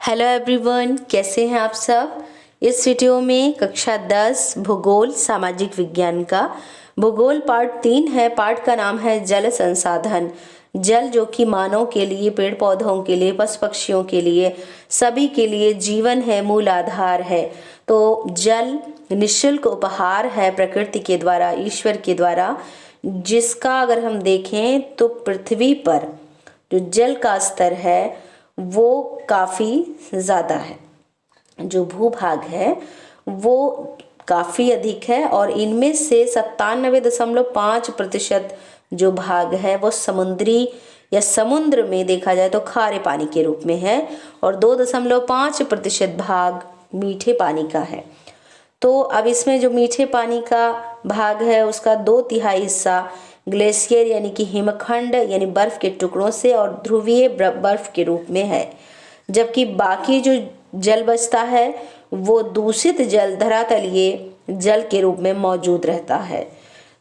Hello everyone, कैसे हैं आप सब। इस वीडियो में कक्षा 10 भूगोल सामाजिक विज्ञान का भूगोल पार्ट 3 है। पार्ट का नाम है जल संसाधन। जल जो कि मानव के लिए, पेड़ पौधों के लिए, पशु पक्षियों के लिए, सभी के लिए जीवन है, मूल आधार है। तो जल निःशुल्क उपहार है प्रकृति के द्वारा, ईश्वर के द्वारा, जिसका अगर हम देखें तो पृथ्वी पर जो जल का स्तर है वो काफ़ी ज़्यादा है। जो भूभाग है वो काफ़ी अधिक है और इनमें से 97.5% जो भाग है वो समुद्री या समुद्र में देखा जाए तो खारे पानी के रूप में है और 2.5% भाग मीठे पानी का है। तो अब इसमें जो मीठे पानी का भाग है उसका 2/3 हिस्सा ग्लेशियर यानी कि हिमखंड यानी बर्फ के टुकड़ों से और ध्रुवीय बर्फ के रूप में है, जबकि बाकी जो जल बचता है वो दूषित जल धरातलीय जल के रूप में मौजूद रहता है।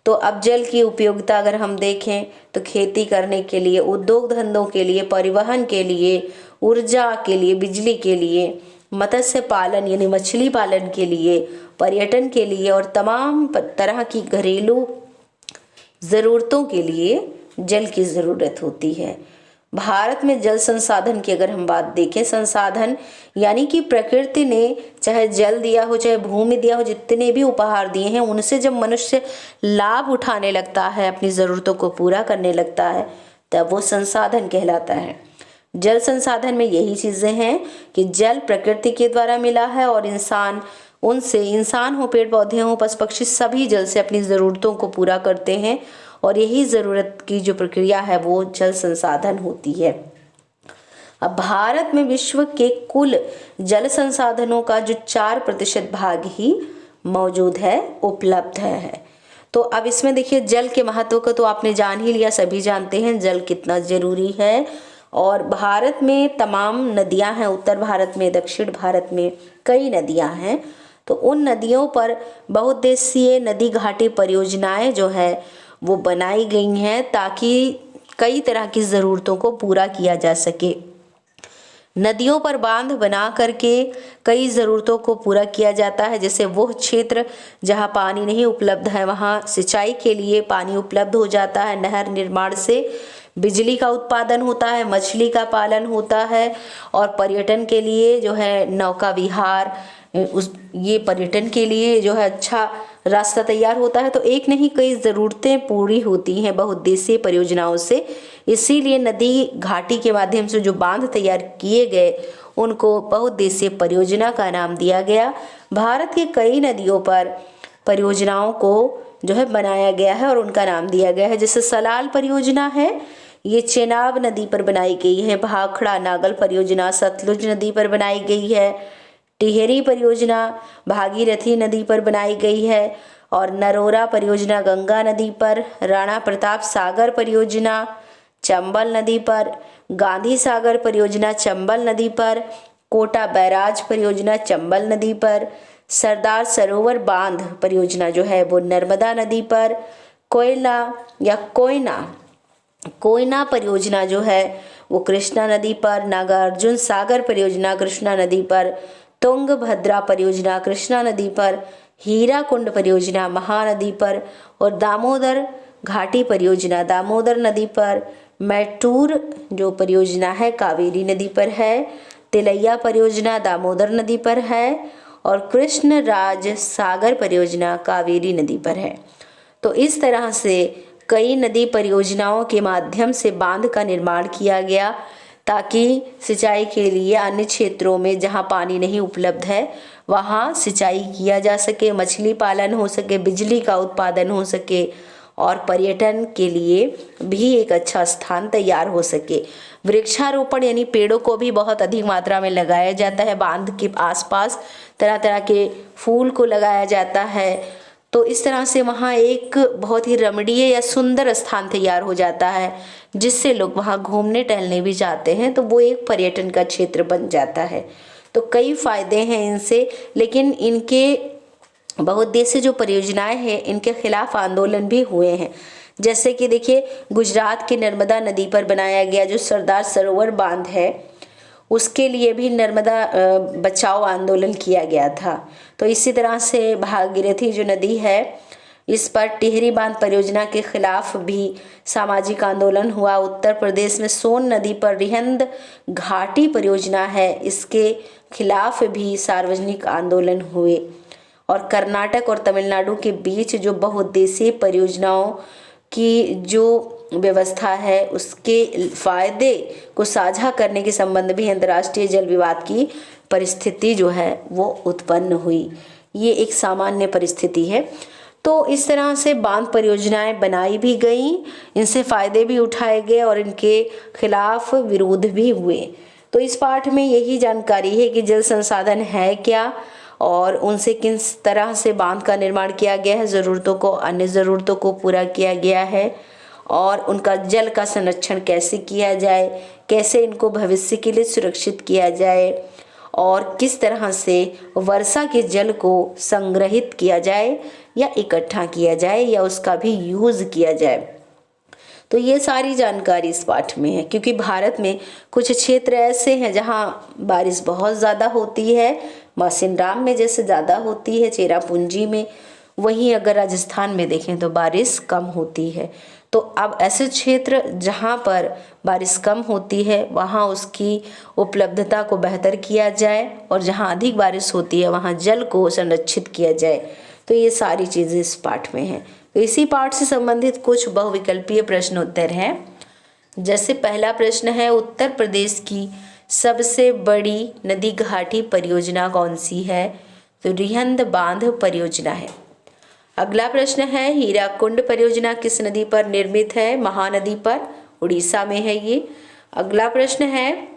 तो अब जल की उपयोगिता अगर हम देखें तो खेती करने के लिए, उद्योग धंधों के लिए, परिवहन के लिए, ऊर्जा के लिए, बिजली के लिए, मत्स्य पालन यानी मछली पालन के लिए, पर्यटन के लिए और तमाम तरह की घरेलू ज़रूरतों के लिए जल की ज़रूरत होती है। भारत में जल संसाधन की अगर हम बात देखें, संसाधन यानी कि प्रकृति ने चाहे जल दिया हो, चाहे भूमि दिया हो, जितने भी उपहार दिए हैं उनसे जब मनुष्य लाभ उठाने लगता है, अपनी ज़रूरतों को पूरा करने लगता है, तब वो संसाधन कहलाता है। जल संसाधन में यही चीज़ें हैं कि जल प्रकृति के द्वारा मिला है और इंसान हो, पेड़ पौधे हो, पशु पक्षी, सभी जल से अपनी ज़रूरतों को पूरा करते हैं और यही ज़रूरत की जो प्रक्रिया है वो जल संसाधन होती है। अब भारत में विश्व के कुल जल संसाधनों का जो 4% भाग ही मौजूद है, उपलब्ध है। तो अब इसमें देखिए जल के महत्व को तो आपने जान ही लिया, सभी जानते हैं जल कितना ज़रूरी है। और भारत में तमाम नदियां हैं, उत्तर भारत में, दक्षिण भारत में कई नदियां हैं। तो उन नदियों पर बहुउद्देशीय नदी घाटी परियोजनाएं जो है वो बनाई गई हैं ताकि कई तरह की ज़रूरतों को पूरा किया जा सके। नदियों पर बांध बना करके कई ज़रूरतों को पूरा किया जाता है। जैसे वो क्षेत्र जहाँ पानी नहीं उपलब्ध है वहाँ सिंचाई के लिए पानी उपलब्ध हो जाता है। नहर निर्माण से बिजली का उत्पादन होता है, मछली का पालन होता है और पर्यटन के लिए जो है नौका विहार, ये पर्यटन के लिए जो है अच्छा रास्ता तैयार होता है। तो एक नहीं कई ज़रूरतें पूरी होती हैं बहुउद्देशीय परियोजनाओं से। इसीलिए नदी घाटी के माध्यम से जो बांध तैयार किए गए उनको बहुउद्देशीय परियोजना का नाम दिया गया। भारत के कई नदियों पर परियोजनाओं को जो है बनाया गया है और उनका नाम दिया गया है। जैसे सलाल परियोजना है, ये चेनाब नदी पर बनाई गई है। भाखड़ा नागल परियोजना सतलुज नदी पर बनाई गई है। टिहरी परियोजना भागीरथी नदी पर बनाई गई है और नरोरा परियोजना गंगा नदी पर, राणा प्रताप सागर परियोजना चंबल नदी पर, गांधी सागर परियोजना चंबल नदी पर, कोटा बैराज परियोजना चंबल नदी पर, सरदार सरोवर बांध परियोजना जो है वो नर्मदा नदी पर, कोयना परियोजना जो है वो कृष्णा नदी पर, नागार्जुन सागर परियोजना कृष्णा नदी पर, तुंगभद्रा परियोजना कृष्णा नदी पर, हीराकुंड परियोजना महानदी पर और दामोदर घाटी परियोजना दामोदर नदी पर, मैटूर जो परियोजना है कावेरी नदी पर है, तिलैया परियोजना दामोदर नदी पर है और कृष्ण राज सागर परियोजना कावेरी नदी पर है। तो इस तरह से कई नदी परियोजनाओं के माध्यम से बांध का निर्माण किया गया ताकि सिंचाई के लिए अन्य क्षेत्रों में जहां पानी नहीं उपलब्ध है वहां सिंचाई किया जा सके, मछली पालन हो सके, बिजली का उत्पादन हो सके और पर्यटन के लिए भी एक अच्छा स्थान तैयार हो सके। वृक्षारोपण यानी पेड़ों को भी बहुत अधिक मात्रा में लगाया जाता है। बांध के आसपास तरह तरह के फूल को लगाया जाता है। तो इस तरह से वहाँ एक बहुत ही रमणीय या सुंदर स्थान तैयार हो जाता है जिससे लोग वहाँ घूमने टहलने भी जाते हैं। तो वो एक पर्यटन का क्षेत्र बन जाता है। तो कई फायदे हैं इनसे, लेकिन इनके बहुउद्देशीय जो परियोजनाएं हैं इनके खिलाफ आंदोलन भी हुए हैं। जैसे कि देखिए गुजरात की नर्मदा नदी पर बनाया गया जो सरदार सरोवर बांध है उसके लिए भी नर्मदा बचाओ आंदोलन किया गया था। तो इसी तरह से भागीरथी जो नदी है, इस पर टिहरी बांध परियोजना के खिलाफ भी सामाजिक आंदोलन हुआ। उत्तर प्रदेश में सोन नदी पर रिहंद घाटी परियोजना है, इसके खिलाफ भी सार्वजनिक आंदोलन हुए। और कर्नाटक और तमिलनाडु के बीच जो बहुउद्देशीय परियोजनाओं की जो व्यवस्था है, उसके फायदे को साझा करने के संबंध में अंतर्राष्ट्रीय जल विवाद की परिस्थिति जो है वो उत्पन्न हुई। ये एक सामान्य परिस्थिति है। तो इस तरह से बांध परियोजनाएं बनाई भी गई, इनसे फायदे भी उठाए गए और इनके खिलाफ विरोध भी हुए। तो इस पाठ में यही जानकारी है कि जल संसाधन है क्या और उनसे किस तरह से बांध का निर्माण किया गया है, ज़रूरतों को, अन्य ज़रूरतों को पूरा किया गया है और उनका जल का संरक्षण कैसे किया जाए, कैसे इनको भविष्य के लिए सुरक्षित किया जाए और किस तरह से वर्षा के जल को संग्रहित किया जाए या इकट्ठा किया जाए या उसका भी यूज़ किया जाए। तो ये सारी जानकारी इस पाठ में है, क्योंकि भारत में कुछ क्षेत्र ऐसे हैं जहाँ बारिश बहुत ज़्यादा होती है, मासिनराम में जैसे ज़्यादा होती है, चेरापूंजी में। वहीं अगर राजस्थान में देखें तो बारिश कम होती है। तो अब ऐसे क्षेत्र जहाँ पर बारिश कम होती है वहाँ उसकी उपलब्धता को बेहतर किया जाए और जहाँ अधिक बारिश होती है वहाँ जल को संरक्षित किया जाए। तो ये सारी चीज़ें इस पाठ में हैं। तो इसी पाठ से संबंधित कुछ बहुविकल्पीय प्रश्न उत्तर हैं। जैसे पहला प्रश्न है, उत्तर प्रदेश की सबसे बड़ी नदी घाटी परियोजना कौन सी है? तो रिहंद बांध परियोजना है। अगला प्रश्न है, हीराकुंड परियोजना किस नदी पर निर्मित है? महानदी पर, उड़ीसा में है ये। अगला प्रश्न है,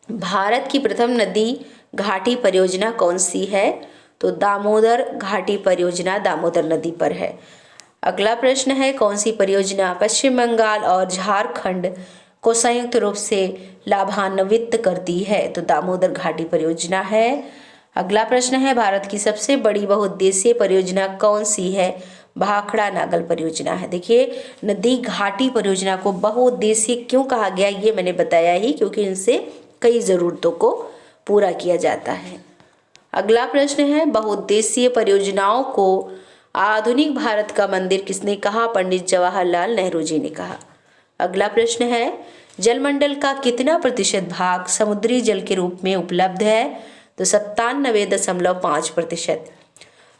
भारत की प्रथम नदी घाटी परियोजना कौन सी है? तो दामोदर घाटी परियोजना दामोदर नदी पर है। अगला प्रश्न है, कौन सी परियोजना पश्चिम बंगाल और झारखंड को संयुक्त रूप से लाभान्वित करती है? तो दामोदर घाटी परियोजना है। अगला प्रश्न है, भारत की सबसे बड़ी बहुउद्देशीय परियोजना कौन सी है? भाखड़ा नागल परियोजना है। देखिए, नदी घाटी परियोजना को बहुउद्देशीय क्यों कहा गया ये मैंने बताया ही, क्योंकि इनसे कई ज़रूरतों को पूरा किया जाता है। अगला प्रश्न है, बहुउद्देशीय परियोजनाओं को आधुनिक भारत का मंदिर किसने कहा? पंडित जवाहरलाल नेहरू जी ने कहा। अगला प्रश्न है, जलमंडल का कितना प्रतिशत भाग समुद्री जल के रूप में उपलब्ध है? तो 97.5%।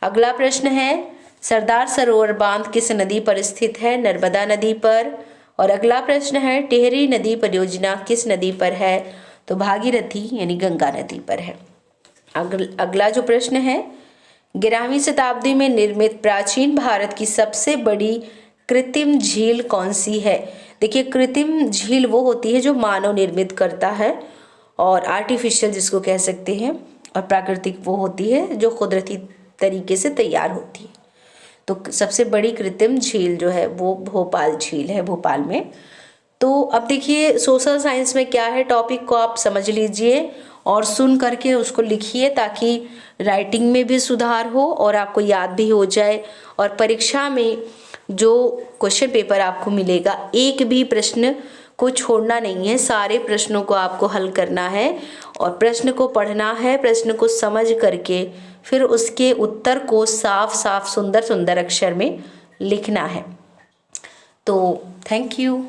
अगला प्रश्न है, सरदार सरोवर बांध किस नदी पर स्थित है? नर्मदा नदी पर। और अगला प्रश्न है, टिहरी नदी परियोजना किस नदी पर है? तो भागीरथी यानी गंगा नदी पर है। अगला जो प्रश्न है, 11वीं शताब्दी में निर्मित प्राचीन भारत की सबसे बड़ी कृत्रिम झील कौन सी है? देखिए, कृत्रिम झील वो होती है जो मानव निर्मित करता है और आर्टिफिशियल जिसको कह सकते हैं, और प्राकृतिक वो होती है जो कुदरती तरीके से तैयार होती है। तो सबसे बड़ी कृत्रिम झील जो है वो भोपाल झील है, भोपाल में। तो अब देखिए, सोशल साइंस में क्या है, टॉपिक को आप समझ लीजिए और सुन करके उसको लिखिए ताकि राइटिंग में भी सुधार हो और आपको याद भी हो जाए। और परीक्षा में जो क्वेश्चन पेपर आपको मिलेगा, एक भी प्रश्न को छोड़ना नहीं है, सारे प्रश्नों को आपको हल करना है और प्रश्न को पढ़ना है, प्रश्न को समझ करके फिर उसके उत्तर को साफ साफ सुंदर सुंदर अक्षर में लिखना है। तो थैंक यू।